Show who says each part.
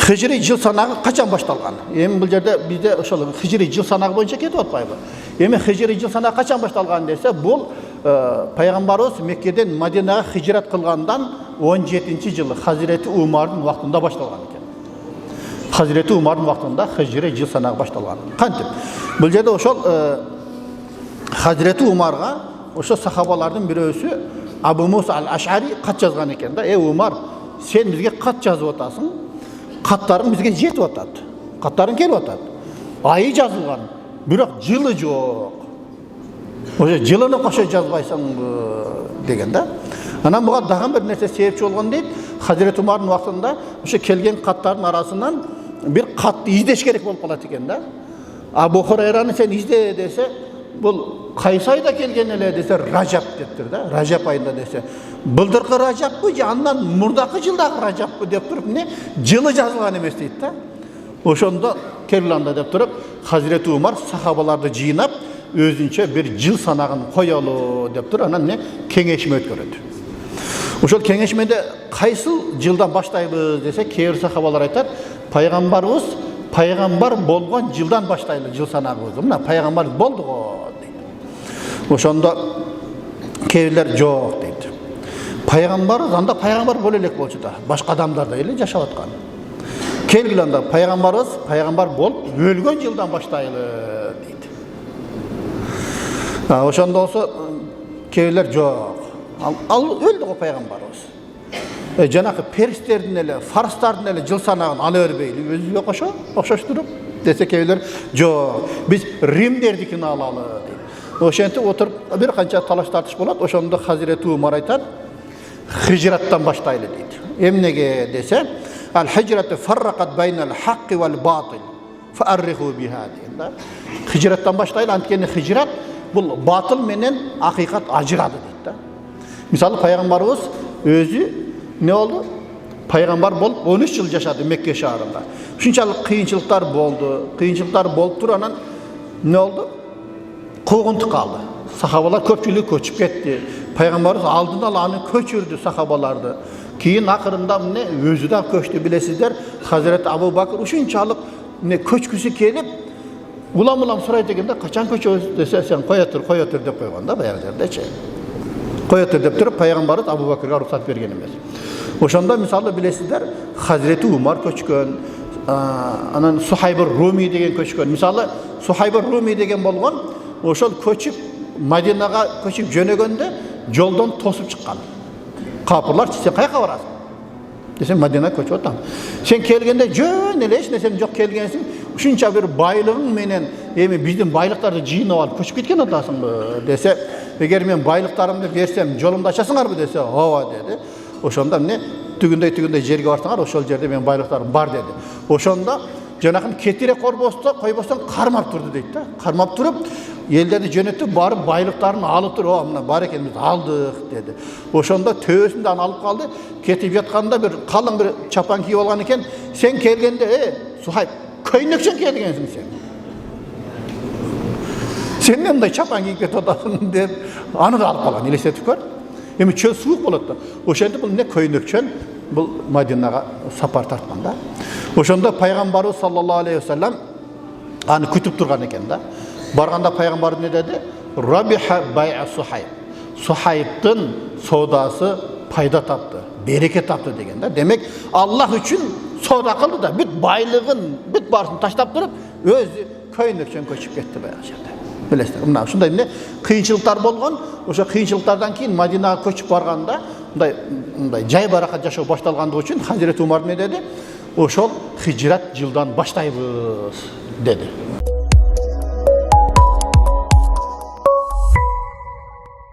Speaker 1: Hicri жыл санағы қашан башталған? Эми бұл жерде бізде ошол хижри жыл санағы боюнча кетип атпайбы? Эми хижри жыл санағы қашан башталған десе, бұл пайғамбарыбыз Меккеден Мадинага хижрат кылгандан 17-ci жылы Хазирети Умардың вакытында башталған екен. Хазирети Умардың вакытында хижри жыл санағы башталған. Кантип? Бұл жерде ошол Хазирети Умарға ошо сахабалардын бирөөсү Абу Муса аль-Аш'ари кат жазган экен да. Умар, сен бизге кат жазып атасың. Каттарың бізге жетіп атады. Каттарың келіп атады. Айы жазылған, бірақ жылы жоқ. Ошо жылыны қоша жазбайсың деген да. Анан буга дагы бир нерсе себепчи болгон дейт. Хазирет Умардың вакытында ошо келген каттардын арасынан бир катты издеш керек болуп калат экен да. Абу Хурайраны сен изде десе, бул кайсы айда келген эле десе, Ражап дептир да. Ражап айында десе, былдыркы Ражаппы же андан мурдакы жылдагы Ражаппы деп туруп, жылы жазылган эмес дейт да. Ошондо келгенде деп туруп, Хазирети Умар сахабаларды жыйнап, өзүнчө бир жыл санагын коелу деп туруп, анан кеңешме өткөрөт. Ошол кеңешмеде кайсы жылдан баштайбыз десе, кээ бир сахабалар айтат, пайгамбарыбыз пайгамбар болгон жылдан баштайлы жыл санагыбызды. Мына пайгамбар болду го дейт. Ошондо кээ бирлер жок дейт. Пайгамбар анда пайгамбар боло элек болчу да, башка адамдар эле жашап аткан. Келгиланда пайгамбарыбыз пайгамбар болуп өлгөн жылдан баштайлы дейт. Ошондо болсо кээ бирлер жок. Ал өлдү го пайгамбарыбыз. Жанакы перистердин эле, фарстардын эле жыл санагын ала бербейли, өзүбүзгө окшоштуруп десе, кээ бирлер жок. Биз Римдердикини алалы дейт. Ошентип отуруп бир канча талаш тартыш болот. Ошондо Хазирети Умар айтат, хижраттан баштайлы дейт. Эмнеге десе, ал-хижрату фарракат байнал хакки вал батил фаарриху биха дейт. Хижраттан баштайлы, анткени хижрат бул батыл менен акыйкат ажырады дейт да. Мисалы пайгамбарыбыз өзү не болду? Пайгамбар болуп 13 жыл жашады Мекке шаарында. Ушунчалык кыйынчылыктар болду. Кыйынчылыктар болуп туруп, анан не болду? Куугунтук калды. Сахабалар көпчүлүгү көчүп кетти. Пайгамбарыбыз алдын ала аны көчүрдү сахабаларды. Кийин акырында өзү да көчтү, билесиздер. Хазирет Абу Бакыр ушунчалык көчкүсү келип, улам сурайт экенде, качан көчөбүз десе, сен кое тур деп койгон да, баягы жердечи. Кое тур деп туруп, пайгамбарыбыз Абу Бакырга уруксат берген эмес. Ошондо мисалы билесиздер, Хазирети Умар көчкөн, анан Сухайбур Руми деген көчкөн. Мисалы Сухайбур Руми деген болгон, ошол көчүп Мадинага көчүп жөнөгөндө жолдон тосуп чыккан. Капырлар, сен каяка барасың? Десем, Мадинага көчүп атам. Сен келгенде жөн эле эч нерсең жок келгенсиң, ушунча бир байлыгың менен эми биздин байлыктарды жыйнап алып көчүп кеткен атасыңбы десе, эгер мен байлыктарымды берсем, жолумду ачасыңарбы десе, ооба деди. Ошондо түгүндөй жерге барсаңар, ошол жерде мен байлыктарым бар деди. Ошондо жанакын кетире койбостон кармап турду дейт да. Кармап туруп, элдерди жөнөтүп барып байлыктарын алып туруп, мына бар экенбиз алдык деди. Ошондо төбөсүндө аны алып калды. Кетип жатканда бир калың бир чапан кийип алган экен. Сен келгенде, Сухайб, көйнөкчөн келгенсиң сен. Сен мындай чапан кийип кетип атасың деп, аны да алып калган, элестетип көр. Эми чөл суук болот да. Ошентип бул көйнөкчөн бул Мадинага сапар тарткан да. Ошондо пайгамбарыбыз саллаллаху алейхи вассалам аны күтүп турган экен да. Барганда пайгамбар не деди? Рабиха бай'a Сухайб. Сухайбтын содасы пайда тапты, береке тапты деген да. Демек, Аллах үчүн сода кылды да, бүт байлыгын, бүт барсын таштап туруп, өзү көйнөкчөн көчүп кетти баягы жерде. Билесиздер, мына ушундай кыйынчылыктар болгон. Ошо кыйынчылыктардан кийин Мадинага көчүп барганда, мындай жай баракат жашоо башталгандыгы үчүн Хазирет Умар не деди? Ошол хижрат жылдан баштайбыз деди.